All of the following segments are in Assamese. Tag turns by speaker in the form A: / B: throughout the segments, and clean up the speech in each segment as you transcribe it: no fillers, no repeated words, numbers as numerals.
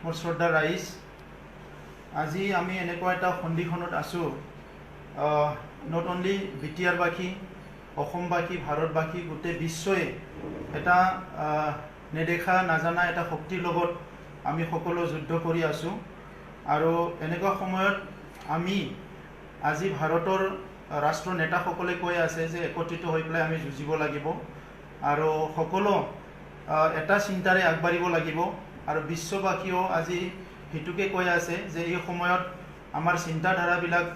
A: মোৰ শ্ৰদ্ধা ৰাইজ, আজি আমি এনেকুৱা এটা সন্ধিখনত আছোঁ, নট অনলি বিটিআৰবাসী, অসমবাসী, ভাৰতবাসী, গোটেই বিশ্বই এটা নেদেখা নাজানা এটা শক্তিৰ লগত আমি সকলো যুদ্ধ কৰি আছোঁ। আৰু এনেকুৱা সময়ত আমি আজি ভাৰতৰ ৰাষ্ট্ৰ নেতাসকলে কৈ আছে যে একত্ৰিত হৈ পেলাই আমি যুঁজিব লাগিব আৰু সকলো এটা চিন্তাৰে আগবাঢ়িব লাগিব। আৰু বিশ্ববাসীয়েও আজি সেইটোকে কৈ আছে যে এই সময়ত আমাৰ চিন্তাধাৰাবিলাক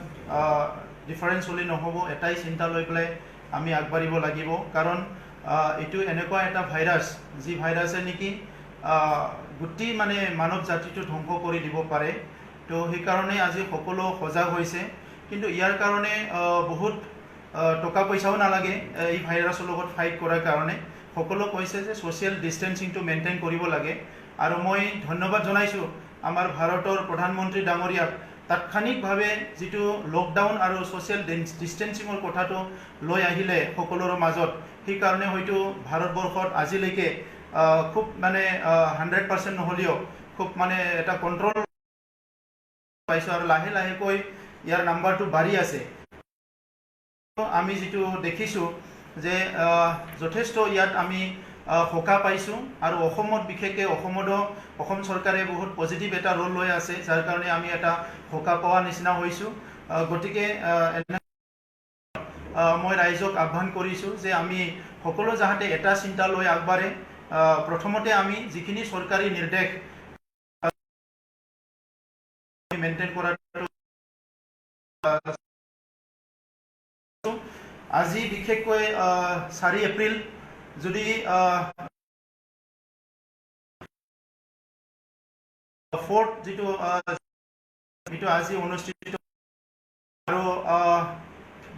A: ডিফাৰেঞ্চ হ'লে নহ'ব, এটাই চিন্তা লৈ পেলাই আমি আগবাঢ়িব লাগিব। কাৰণ এইটো এনেকুৱা এটা ভাইৰাছ, যি ভাইৰাছে নেকি গোটেই মানে মানৱ জাতিটো ধ্বংস কৰি দিব পাৰে। তো সেইকাৰণে আজি সকলো সজাগ হৈছে। কিন্তু ইয়াৰ কাৰণে বহুত টকা পইচাও নালাগে এই ভাইৰাছৰ লগত ফাইট কৰাৰ কাৰণে। সকলো কৈছে যে ছ'চিয়েল ডিষ্টেঞ্চিংটো মেইনটেইন কৰিব লাগে। আৰু মই ধন্যবাদ জনাইছোঁ আমাৰ ভাৰতৰ প্ৰধানমন্ত্ৰী ডাঙৰীয়াক, তাৎক্ষণিকভাৱে যিটো লকডাউন আৰু ছ'চিয়েল ডিষ্টেঞ্চিঙৰ কথাটো লৈ আহিলে সকলোৰে মাজত, সেইকাৰণে হয়তো ভাৰতবৰ্ষত আজিলৈকে খুব মানে 100% নহ'লেও খুব মানে এটা কণ্ট্ৰল পাইছোঁ আৰু লাহে লাহেকৈ ইয়াৰ নাম্বাৰটো বাঢ়ি আছে। আমি যিটো দেখিছোঁ যে যথেষ্ট ইয়াত আমি সকাহ পাইছোঁ আৰু অসমত বিশেষকৈ অসম চৰকাৰে বহুত পজিটিভ এটা ৰোল লৈ আছে, যাৰ কাৰণে আমি এটা সকাহ পোৱা নিচিনা হৈছোঁ। গতিকে মই ৰাইজক আহ্বান কৰিছোঁ যে আমি সকলো যাতে এটা চিন্তা লৈ আগবাঢ়ে। প্ৰথমতে আমি যিখিনি চৰকাৰী নিৰ্দেশ মেইনটেইন কৰাটো, আজি বিশেষকৈ 4 এপ্ৰিল যদি ফ'ৰ্থ যিটো আজি অনুষ্ঠিত আৰু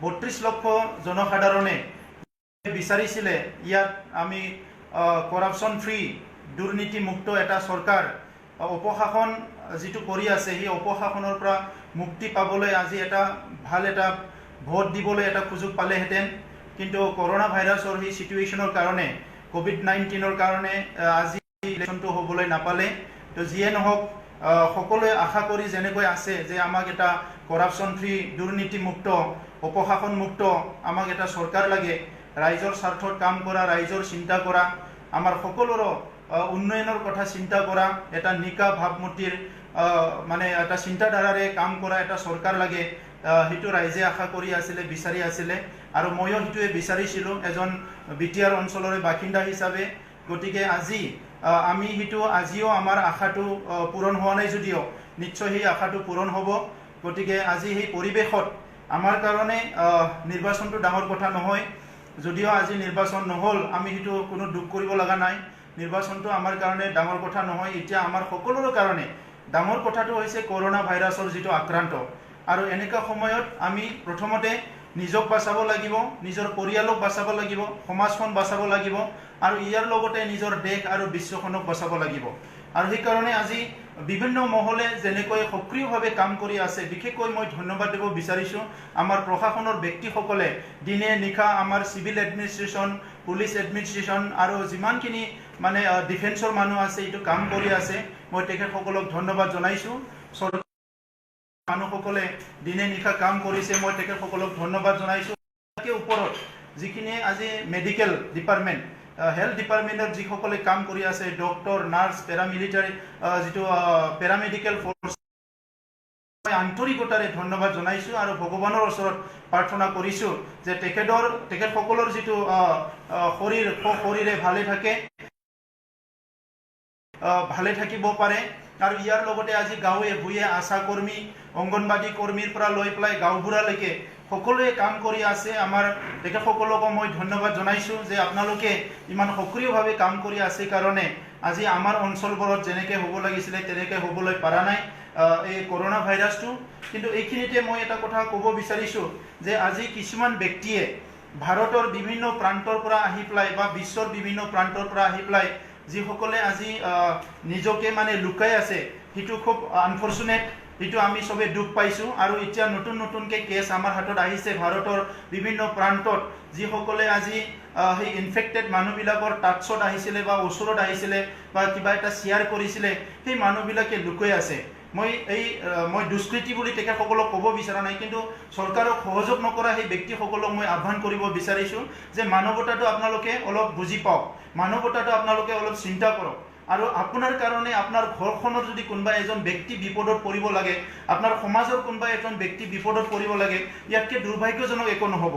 A: 32 লক্ষ জনসাধাৰণে বিচাৰিছিলে ইয়াত আমি কৰাপশ্যন ফ্ৰী, দুৰ্নীতিমুক্ত এটা চৰকাৰ, অপশাসন যিটো কৰি আছে সেই অপশাসনৰ পৰা মুক্তি পাবলৈ আজি এটা ভাল এটা ভোট দিবলৈ এটা সুযোগ পালেহেঁতেন। কিন্তু কৰোণা ভাইৰাছৰ সেই চিটুৱেশ্যনৰ কাৰণে, COVID-19ৰ কাৰণে আজি ইলেকশ্যনটো হ'বলৈ নাপালে। তো যিয়ে নহওক, সকলোৱে আশা কৰি যেনেকৈ আছে যে আমাক এটা কৰাপশ্যন ফ্ৰী, দুৰ্নীতিমুক্ত, অপশাসনমুক্ত আমাক এটা চৰকাৰ লাগে, ৰাইজৰ স্বাৰ্থত কাম কৰা, ৰাইজৰ চিন্তা কৰা, আমাৰ সকলোৰে উন্নয়নৰ কথা চিন্তা কৰা, এটা নিকা ভাৱমূৰ্তিৰ মানে এটা চিন্তাধাৰাৰে কাম কৰা এটা চৰকাৰ লাগে। সেইটো ৰাইজে আশা কৰি আছিলে, বিচাৰি আছিলে, আৰু ময়ো সেইটোৱে বিচাৰিছিলোঁ এজন বিটিআৰ অঞ্চলৰে বাসিন্দা হিচাপে। গতিকে আজি আমি সেইটো আজিও আমাৰ আশাটো পূৰণ হোৱা নাই যদিও নিশ্চয় সেই আশাটো পূৰণ হ'ব। গতিকে আজি সেই পৰিৱেশত আমাৰ কাৰণে নিৰ্বাচনটো ডাঙৰ কথা নহয়। যদিও আজি নিৰ্বাচন নহ'ল, আমি সেইটো কোনো দুখ কৰিব লগা নাই। নিৰ্বাচনটো আমাৰ কাৰণে ডাঙৰ কথা নহয়। এতিয়া আমাৰ সকলোৰে কাৰণে ডাঙৰ কথাটো হৈছে কৰোণা ভাইৰাছৰ যিটো আক্ৰান্ত। আৰু এনেকুৱা সময়ত আমি প্ৰথমতে নিজক বাচাব লাগিব, নিজৰ পৰিয়ালক বাচাব লাগিব, সমাজখন বাচাব লাগিব, আৰু ইয়াৰ লগতে নিজৰ দেশ আৰু বিশ্বখনক বচাব লাগিব। আৰু সেইকাৰণে আজি বিভিন্ন মহলে যেনেকৈ সক্ৰিয়ভাৱে কাম কৰি আছে, বিশেষকৈ মই ধন্যবাদ দিব বিচাৰিছোঁ আমাৰ প্ৰশাসনৰ ব্যক্তিসকলে দিনে নিশা আমাৰ চিভিল এডমিনিষ্ট্ৰেশ্যন, পুলিচ এডমিনিষ্ট্ৰেশ্যন আৰু যিমানখিনি মানে ডিফেন্সৰ মানুহ আছে এইটো কাম কৰি আছে। মই তেখেতসকলক ধন্যবাদ জনাইছোঁ। মানুহসকলে দিনে নিশা কাম কৰিছে, মই তেখেতসকলক ধন্যবাদ জনাইছোঁ। তাকে ওপৰত যিখিনি আজি মেডিকেল ডিপাৰ্টমেণ্ট, হেল্থ ডিপাৰ্টমেণ্টত যিসকলে কাম কৰি আছে, ডক্টৰ, নাৰ্ছ, পেৰামিলিটাৰী, যিটো পেৰামেডিকেল ফ'ৰ্চ, আন্তৰিকতাৰে ধন্যবাদ জনাইছোঁ আৰু ভগৱানৰ ওচৰত প্ৰাৰ্থনা কৰিছোঁ যে তেখেতসকলৰ যিটো শৰীৰে ভালে থাকিব পাৰে। আৰু ইয়াৰ লগতে আজি গাঁৱে ভূঞে আশা কৰ্মী, অংগনবাদী কৰ্মীৰ পৰা লৈ পেলাই গাঁওবুঢ়ালৈকে সকলোৱে কাম কৰি আছে। আমাৰ তেখেতসকলকো মই ধন্যবাদ জনাইছোঁ যে আপোনালোকে ইমান সক্ৰিয়ভাৱে কাম কৰি আছে কাৰণে আজি আমাৰ অঞ্চলবোৰত যেনেকৈ হ'ব লাগিছিলে তেনেকৈ হ'বলৈ পৰা নাই এই কৰোণা ভাইৰাছটো। কিন্তু এইখিনিতে মই এটা কথা ক'ব বিচাৰিছোঁ যে আজি কিছুমান ব্যক্তিয়ে ভাৰতৰ বিভিন্ন প্ৰান্তৰ পৰা আহি পেলাই বা বিশ্বৰ বিভিন্ন প্ৰান্তৰ পৰা আহি পেলাই যিসকলে আজি নিজকে মানে লুকাই আছে, সেইটো খুব আনফৰ্চুনেট। এইটো আমি সবে দুখ পাইছোঁ আৰু এতিয়া নতুন নতুনকৈ কেছ আমাৰ হাতত আহিছে ভাৰতৰ বিভিন্ন প্ৰান্তত যিসকলে আজি সেই ইনফেক্টেড মানুহবিলাকৰ টাচত আহিছিলে বা ওচৰত আহিছিলে বা কিবা এটা শ্বেয়াৰ কৰিছিলে সেই মানুহবিলাকে লুকাই আছে মই দুষ্কৃতি বুলি তেখেতসকলক ক'ব বিচৰা নাই কিন্তু চৰকাৰক সহযোগ নকৰা সেই ব্যক্তিসকলক মই আহ্বান কৰিব বিচাৰিছোঁ যে মানৱতাটো আপোনালোকে অলপ বুজি পাওক মানৱতাটো আপোনালোকে অলপ চিন্তা কৰক আৰু আপোনাৰ কাৰণে আপোনাৰ ঘৰখনৰ যদি কোনোবা এজন ব্যক্তি বিপদত পৰিব লাগে আপোনাৰ সমাজৰ কোনোবা এজন ব্যক্তি বিপদত পৰিব লাগে ইয়াতকৈ দুৰ্ভাগ্যজনক একো নহ'ব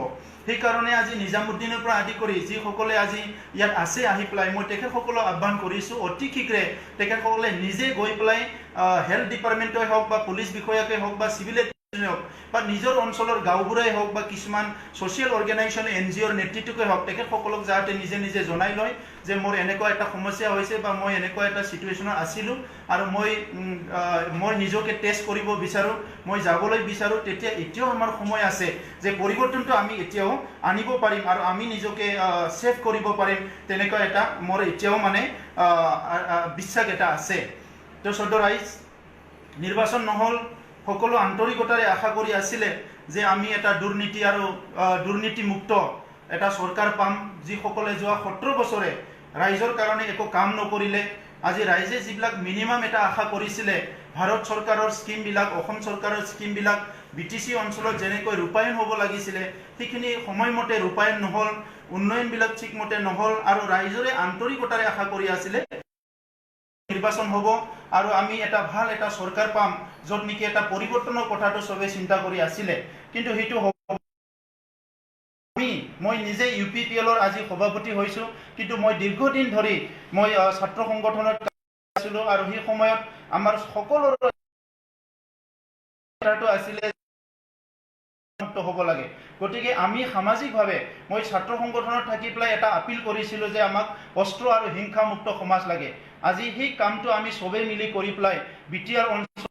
A: সেইকাৰণে আজি নিজামুদ্দিনৰ পৰা আদি কৰি যিসকলে আজি ইয়াত আছে আহি পেলাই মই তেখেতসকলক আহ্বান কৰিছোঁ অতি শীঘ্ৰে তেখেতসকলে নিজে গৈ পেলাই হেল্থ ডিপাৰ্টমেণ্টই হওক বা পুলিচ বিষয়াকে হওক বা চিভিল হওক বা নিজৰ অঞ্চলৰ গাঁওবুঢ়াই হওক বা কিছুমান ছ'চিয়েল অৰ্গেনাইজেশ্যন NGOৰ নেতৃত্বকে হওক তেখেতসকলক যাতে নিজে নিজে জনাই লয় যে মোৰ এনেকুৱা এটা সমস্যা হৈছে বা মই এনেকুৱা এটা চিটুৱেশ্যনত আছিলোঁ আৰু মই নিজকে টেষ্ট কৰিব বিচাৰোঁ মই যাবলৈ বিচাৰোঁ তেতিয়া এতিয়াও আমাৰ সময় আছে যে পৰিৱৰ্তনটো আমি এতিয়াও আনিব পাৰিম আৰু আমি নিজকে ছেভ কৰিব পাৰিম তেনেকুৱা এটা মোৰ এতিয়াও মানে বিশ্বাস এটা আছে তো সদৰ ৰাইজ নিৰ্বাচন নহ'ল সকলো আন্তৰিকতাৰে আশা কৰি আছিলে যে আমি এটা দুৰ্নীতি আৰু দুৰ্নীতিমুক্ত এটা চৰকাৰ পাম যিসকলে যোৱা 17 বছৰে ৰাইজৰ কাৰণে একো কাম নকৰিলে আজি ৰাইজে যিবিলাক মিনিমাম এটা আশা কৰিছিলে ভাৰত চৰকাৰৰ স্কিমবিলাক অসম চৰকাৰৰ স্কিমবিলাক BTC অঞ্চলত যেনেকৈ ৰূপায়ণ হ'ব লাগিছিলে সেইখিনি সময়মতে ৰূপায়ণ নহ'ল উন্নয়নবিলাক ঠিকমতে নহ'ল আৰু ৰাইজৰে আন্তৰিকতাৰে আশা কৰি আছিলে নিৰ্বাচন হ'ব আৰু আমি এটা ভাল এটা চৰকাৰ পাম য'ত নেকি এটা পৰিৱৰ্তনৰ কথাটো সবে চিন্তা কৰি আছিলে কিন্তু সেইটো মই নিজে UPPLৰ আজি সভাপতি হৈছোঁ কিন্তু মই দীৰ্ঘদিন ধৰি মই ছাত্ৰ সংগঠনত আছিলোঁ আৰু সেই সময়ত আমাৰ সকলোৰে কথাটো আছিলে হ'ব লাগে গতিকে আমি সামাজিকভাৱে মই ছাত্ৰ সংগঠনত থাকি পেলাই এটা আপিল কৰিছিলোঁ যে আমাক অস্ত্ৰ আৰু হিংসামুক্ত সমাজ লাগে আজি সেই কামটো আমি সবেই মিলি কৰি পেলাই BTR অঞ্চল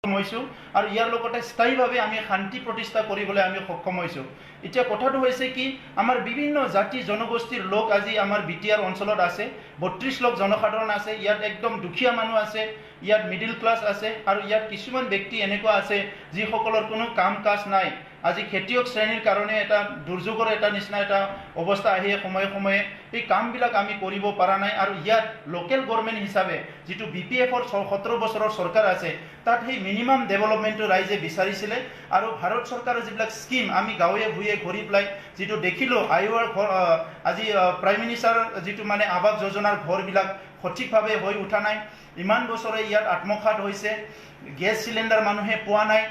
A: হৈছোঁ আৰু ইয়াৰ লগতে স্থায়ীভাৱে আমি শান্তি প্ৰতিষ্ঠা কৰিবলৈ আমি সক্ষম হৈছোঁ এতিয়া কথাটো হৈছে কি আমাৰ বিভিন্ন জাতি জনগোষ্ঠীৰ লোক আজি আমাৰ BTR অঞ্চলত আছে 32 লাখ জনসাধাৰণ আছে ইয়াত একদম দুখীয়া মানুহ আছে ইয়াত মিডিল ক্লাছ আছে আৰু ইয়াত কিছুমান ব্যক্তি এনেকুৱা আছে যিসকলৰ কোনো কাম কাজ নাই আজি খেতিয়ক শ্ৰেণীৰ কাৰণে এটা দুৰ্যোগৰ এটা নিচিনা এটা অৱস্থা আহি সময়ে সময়ে এই কামবিলাক আমি কৰিব পৰা নাই আৰু ইয়াত লোকেল গভৰ্ণমেণ্ট হিচাপে যিটো BPFৰ 17 বছৰৰ চৰকাৰ আছে তাত সেই মিনিমাম ডেভেলপমেণ্টটো ৰাইজে বিচাৰিছিলে আৰু ভাৰত চৰকাৰৰ যিবিলাক স্কিম আমি গাঁৱে ভূঞে ঘূৰি পেলাই যিটো দেখিলোঁ আয়োৰ ঘৰ আজি প্ৰাইম মিনিষ্টাৰ যিটো মানে আৱাস যোজনাৰ ঘৰবিলাক সঠিকভাৱে হৈ উঠা নাই ইমান বছৰে ইয়াত আত্মঘাত হৈছে গেছ চিলিণ্ডাৰ মানুহে পোৱা নাই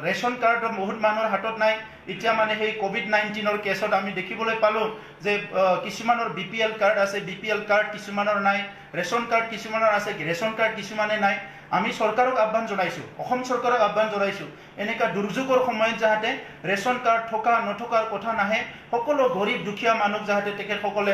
A: ৰেচন কাৰ্ড বহুত মানুহৰ হাতত নাই এতিয়া মানে সেই COVID-19ৰ কেছত আমি দেখিবলৈ পালোঁ যে কিছুমানৰ BPL কাৰ্ড আছে BPL কাৰ্ড কিছুমানৰ নাই ৰেচন কাৰ্ড কিছুমানৰ আছে ৰেচন কাৰ্ড কিছুমানে নাই আমি চৰকাৰক আহ্বান জনাইছোঁ অসম চৰকাৰক আহ্বান জনাইছোঁ এনেকুৱা দুৰ্যোগৰ সময়ত যাতে ৰেচন কাৰ্ড থকা নথকাৰ কথা নাহে সকলো গৰীব দুখীয়া মানুহ যাতে তেখেতসকলে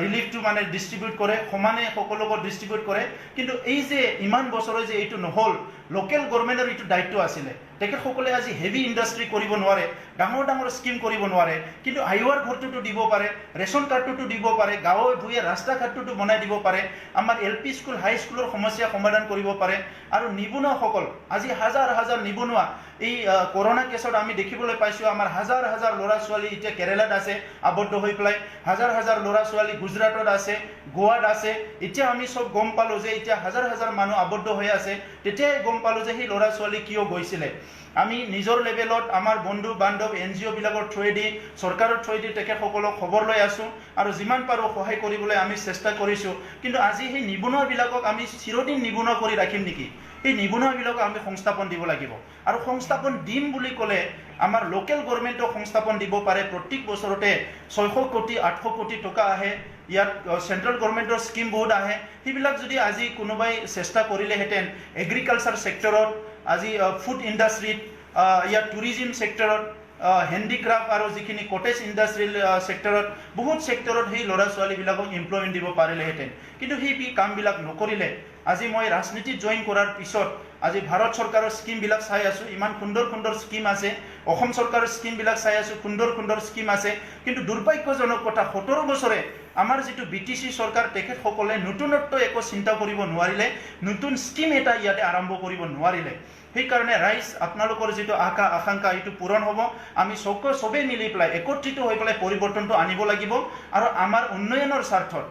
A: ৰিলিফটো মানে ডিষ্ট্ৰিবিউট কৰে সমানে সকলোকে ডিষ্ট্ৰিবিউট কৰে কিন্তু এই যে ইমান বছৰে যে এইটো নহ'ল লোকেল গভৰ্ণমেণ্টৰ এইটো দায়িত্ব আছিলে তেখেতসকলে আজি হেভি ইণ্ডাষ্ট্ৰি কৰিব নোৱাৰে ডাঙৰ ডাঙৰ স্কিম কৰিব নোৱাৰে কিন্তু আয়োৰ ঘৰটোতো দিব পাৰে ৰেচন কাৰ্ডটোতো দিব পাৰে গাঁৱে ভূঞে ৰাস্তা ঘাটটোতো বনাই দিব পাৰে আমাৰ LP স্কুল হাই স্কুলৰ সমস্যা সমাধান কৰিব পাৰে আৰু নিবনুৱাসকল আজি হাজাৰ হাজাৰ নিবনুৱা এই কৰোনা কেছত আমি দেখিবলৈ পাইছোঁ আমাৰ হাজাৰ হাজাৰ ল'ৰা ছোৱালী এতিয়া কেৰালাত আছে আবদ্ধ হৈ পেলাই হাজাৰ হাজাৰ ল'ৰা ছোৱালী গুজৰাটত আছে গোৱাত আছে এতিয়া আমি সব গম পালোঁ যে এতিয়া হাজাৰ হাজাৰ মানুহ আবদ্ধ হৈ আছে তেতিয়াই গম পালোঁ যে সেই ল'ৰা ছোৱালী কিয় গৈছিলে আমি নিজৰ লেভেলত আমাৰ বন্ধু বান্ধৱ NGO বিলাকৰ থ্ৰুৱেদি চৰকাৰৰ থ্ৰুৱেদি তেখেতসকলক খবৰ লৈ আছোঁ আৰু যিমান পাৰোঁ সহায় কৰিবলৈ আমি চেষ্টা কৰিছোঁ কিন্তু আজি সেই নিবনুৱাবিলাকক আমি চিৰদিন নিবনুৱা কৰি ৰাখিম নেকি এই নিবনুৱাবিলাকক আমি সংস্থাপন দিব লাগিব আৰু সংস্থাপন দিম বুলি ক'লে আমাৰ লোকেল গভৰ্ণমেণ্টক সংস্থাপন দিব পাৰে প্ৰত্যেক বছৰতে 600 কোটি 800 কোটি টকা আহে ইয়াত চেন্ট্ৰেল গভৰ্ণমেণ্টৰ স্কিম বহুত আহে সেইবিলাক যদি আজি কোনোবাই চেষ্টা কৰিলেহেঁতেন এগ্ৰিকালচাৰ ছেক্টৰত আজি ফুড ইণ্ডাষ্ট্ৰীত ইয়াত টুৰিজিম ছেক্টৰত হেণ্ডিক্ৰাফ্ট আৰু যিখিনি কটেজ ইণ্ডাষ্ট্ৰিয়েল ছেক্টৰত বহুত ছেক্টৰত সেই ল'ৰা ছোৱালীবিলাকক এমপ্লয়মেণ্ট দিব পাৰিলেহেঁতেন কিন্তু সেই কামবিলাক নকৰিলে আজি মই ৰাজনীতিত জইন কৰাৰ পিছত আজি ভাৰত চৰকাৰৰ স্কিমবিলাক চাই আছোঁ ইমান সুন্দৰ সুন্দৰ স্কিম আছে অসম চৰকাৰৰ স্কিমবিলাক চাই আছোঁ সুন্দৰ সুন্দৰ স্কিম আছে কিন্তু দুৰ্ভাগ্যজনক কথা 17 বছৰে আমাৰ যিটো BTC চৰকাৰ তেখেতসকলে নতুনত্ব একো চিন্তা কৰিব নোৱাৰিলে নতুন স্কিম এটা ইয়াতে আৰম্ভ কৰিব নোৱাৰিলে সেইকাৰণে ৰাইজ আপোনালোকৰ যিটো আকাংক্ষা এইটো পূৰণ হ'ব আমি চবেই মিলি পেলাই একত্ৰিত হৈ পেলাই পৰিৱৰ্তনটো আনিব লাগিব আৰু আমাৰ উন্নয়নৰ স্বাৰ্থত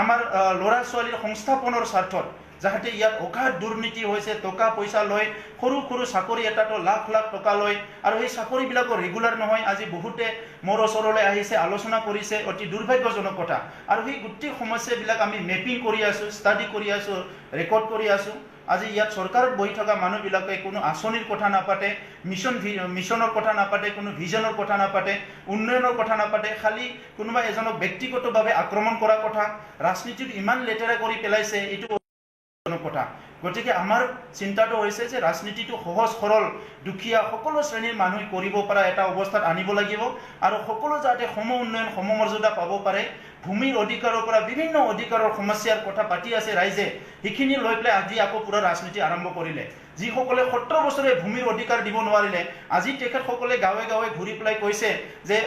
A: আমাৰ ল'ৰা ছোৱালীৰ সংস্থাপনৰ স্বাৰ্থত যাতে ইয়াত অগাধ দুৰ্নীতি হৈছে টকা পইচা লৈ সৰু সৰু চাকৰি এটাতো লাখ লাখ টকা লৈ আৰু সেই চাকৰিবিলাকো ৰেগুলাৰ নহয় আজি বহুতে মোৰ ওচৰলৈ আহিছে আলোচনা কৰিছে অতি দুৰ্ভাগ্যজনক কথা আৰু সেই গোটেই সমস্যাবিলাক আমি মেপিং কৰি আছোঁ ষ্টাডি কৰি আছোঁ ৰেকৰ্ড কৰি আছোঁ আজি ইয়াত চৰকাৰত বহি থকা মানুহবিলাকে কোনো আঁচনিৰ কথা নাপাতে মিছনৰ কথা নাপাতে কোনো ভিজনৰ কথা নাপাতে উন্নয়নৰ কথা নাপাতে খালি কোনোবা এজনক ব্যক্তিগতভাৱে আক্ৰমণ কৰা কথা ৰাজনীতিত ইমান লেতেৰা কৰি পেলাইছে এইটো কথা গতিকে আমাৰ চিন্তাটো হৈছে যে ৰাজনীতিটো সহজ সৰল দুখীয়া সকলো শ্ৰেণীৰ মানুহে কৰিব পৰা এটা অৱস্থাত আনিব লাগিব আৰু সকলো যাতে সম উন্নয়ন সমমৰ্যাদা পাব পাৰে ভূমিৰ অধিকাৰৰ পৰা বিভিন্ন অধিকাৰৰ সমস্যাৰ কথা পাতি আছে ৰাইজে সেইখিনি লৈ পেলাই আজি আকৌ পুৰা ৰাজনীতি আৰম্ভ কৰিলে যিসকলে 17 বছৰে ভূমিৰ অধিকাৰ দিব নোৱাৰিলে আজি তেখেতসকলে গাঁৱে গাঁৱে ঘূৰি পেলাই কৈছে যে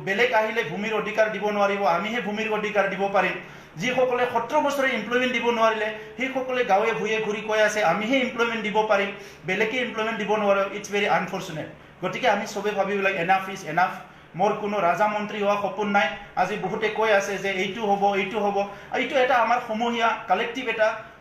A: বেলেগ আহিলে ভূমিৰ অধিকাৰ দিব নোৱাৰিব আমিহে ভূমিৰ অধিকাৰ দিব পাৰিম যিসকলে 17 বছৰে এমপ্লয়মেণ্ট দিব নোৱাৰিলে সেইসকলে গাঁৱে ভূঞে ঘূৰি কৈ আছে আমিহে এমপ্লয়মেণ্ট দিব পাৰিম বেলেগে এমপ্লয়মেণ্ট দিব নোৱাৰে ইটছ ভেৰি আনফৰ্চুনেট গতিকে আমি চবে ভাবিব লাগে এনাফ ইজ এনাফ মোৰ কোনো ৰাজা মন্ত্ৰী হোৱা সপোন নাই আজি বহুতে কৈ আছে যে এইটো হ'ব এইটো এটা আমাৰ সমূহীয়া কালেক্টিভ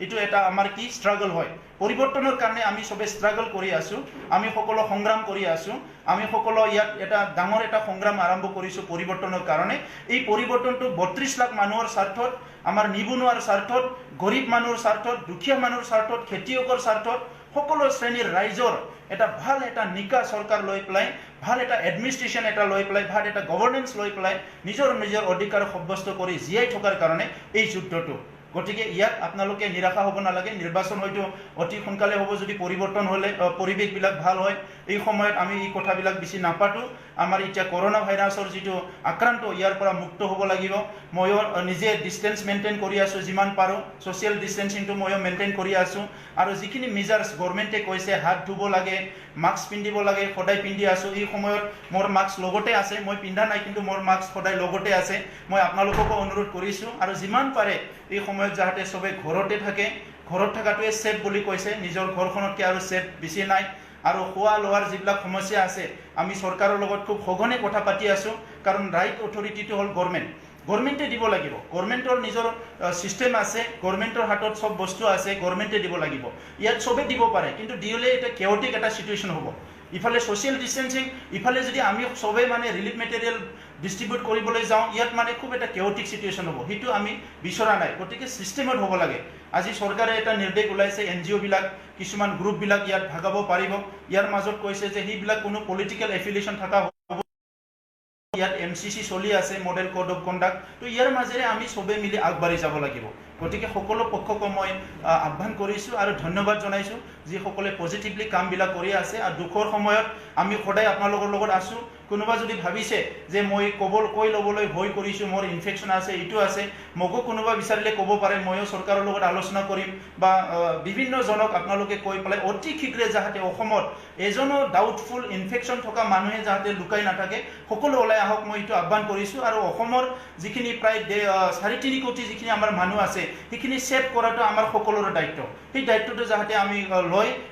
A: এইটো এটা আমাৰ কি ষ্ট্ৰাগল হয় পৰিৱৰ্তনৰ কাৰণে আমি চবে ষ্ট্ৰাগল কৰি আছোঁ আমি সকলো সংগ্ৰাম কৰি আছোঁ আমি সকলো ইয়াত এটা ডাঙৰ এটা সংগ্ৰাম আৰম্ভ কৰিছোঁ পৰিৱৰ্তনৰ কাৰণে এই পৰিৱৰ্তনটো 32 লাখ মানুহৰ স্বাৰ্থত আমাৰ নিবনুৱাৰ স্বাৰ্থত গৰীব মানুহৰ স্বাৰ্থত দুখীয়া মানুহৰ স্বাৰ্থত খেতিয়কৰ স্বাৰ্থত সকলো শ্ৰেণীৰ ৰাইজৰ এটা ভাল এটা নিকা চৰকাৰ লৈ পেলাই ভাল এটা এডমিনিষ্ট্ৰেশ্যন এটা লৈ পেলাই ভাল এটা গভৰ্নেন্স লৈ পেলাই নিজৰ অধিকাৰ সাব্যস্ত কৰি জীয়াই থকাৰ কাৰণে এই যুদ্ধটো গতিকে ইয়াত আপোনালোকে নিৰাশা হ'ব নালাগে নিৰ্বাচন হয়তো অতি সোনকালে হ'ব যদি পৰিৱৰ্তন হ'লে পৰিৱেশবিলাক ভাল হয় এই সময়ত আমি এই কথাবিলাক বেছি নাপাতো আমাৰ এতিয়া কৰোনা ভাইৰাছৰ যিটো আক্ৰান্ত ইয়াৰ পৰা মুক্ত হ'ব লাগিব ময়ো নিজে ডিষ্টেন্স মেইনটেইন কৰি আছোঁ যিমান পাৰোঁ ছ'চিয়েল ডিষ্টেন্সিংটো ময়ো মেইনটেইন কৰি আছোঁ আৰু যিখিনি মেজাৰ্ছ গভৰ্ণমেণ্টে কৈছে হাত ধুব লাগে মাস্ক পিন্ধিব লাগে সদায় পিন্ধি আছোঁ এই সময়ত মোৰ মাস্ক লগতে আছে মই পিন্ধা নাই কিন্তু মোৰ মাস্ক সদায় লগতে আছে মই আপোনালোককো অনুৰোধ কৰিছোঁ আৰু যিমান পাৰে এই সময়ত যাতে সবে ঘৰতে থাকে ঘৰত থকাটোৱে সেফ বুলি কৈছে নিজৰ ঘৰখনতকৈ আৰু সেফ বেছি নাই আৰু খোৱা লোৱাৰ যিবিলাক সমস্যা আছে আমি চৰকাৰৰ লগত খুব সঘনে কথা পাতি আছোঁ কাৰণ ৰাইট অথৰিটিটো হ'ল গভৰ্ণমেণ্টে দিব লাগিব গভৰ্ণমেণ্টৰ নিজৰ সিস্টেম আছে গভৰ্ণমেণ্টৰ হাতত সব বস্তু আছে গভৰ্ণমেণ্টে দিব লাগিব ইয়াত সবে দিব পাৰে কিন্তু দিলে এটা কেওটিক এটা সিচুৱেশ্যন হ'ব ইফালে সোশ্যাল ডিস্টেন্সিং ইফালে যদি আমি সবে মানে রিলিফ মেটেরিয়াল ডিস্ট্রিবিউট কৰিবলৈ যাওঁ ইয়াত মানে খুব এটা কেওটিক সিচুৱেশ্যন হ'ব সেইটো আমি বিচৰা নাই গতিকে সিস্টেমত হ'ব লাগে আজি চৰকাৰে এটা নিৰ্দেশ ওলাইছে NGO বিলাক কিছুমান গ্ৰুপ বিলাক ইয়াত ভাগাব পাৰিব ইয়াৰ মাজত কৈছে যে সেইবিলাক কোনো পলিটিক্যাল এফিলিয়েশ্যন থকা ইয়াত MCC চলি আছে মডেল কোড অফ কণ্ডাক্ট তো ইয়াৰ মাজেৰে আমি সবে মিলি আগবাঢ়ি যাব লাগিব গতিকে সকলো পক্ষক মই আহ্বান কৰিছোঁ আৰু ধন্যবাদ জনাইছোঁ যিসকলে পজিটিভলি কামবিলাক কৰি আছে আৰু দুখৰ সময়ত আমি সদায় আপোনালোকৰ লগত আছোঁ কোনোবা যদি ভাবিছে যে মই কৈ ল'বলৈ ভয় কৰিছোঁ মোৰ ইনফেকশ্যন আছে এইটো আছে মোকো কোনোবা বিচাৰিলে ক'ব পাৰে ময়ো চৰকাৰৰ লগত আলোচনা কৰিম বা বিভিন্ন জনক আপোনালোকে কৈ পেলাই অতি শীঘ্ৰে যাতে অসমত এজনো ডাউটফুল ইনফেকশ্যন থকা মানুহে যাতে লুকাই নাথাকে সকলো ওলাই আহক মই এইটো আহ্বান কৰিছোঁ আৰু অসমৰ যিখিনি প্ৰায় 3.5 কোটি যিখিনি আমাৰ মানুহ আছে সেইখিনি সেভ কৰাটো আমাৰ সকলোৰে দায়িত্ব সেই দায়িত্বটো যাতে আমি লৈ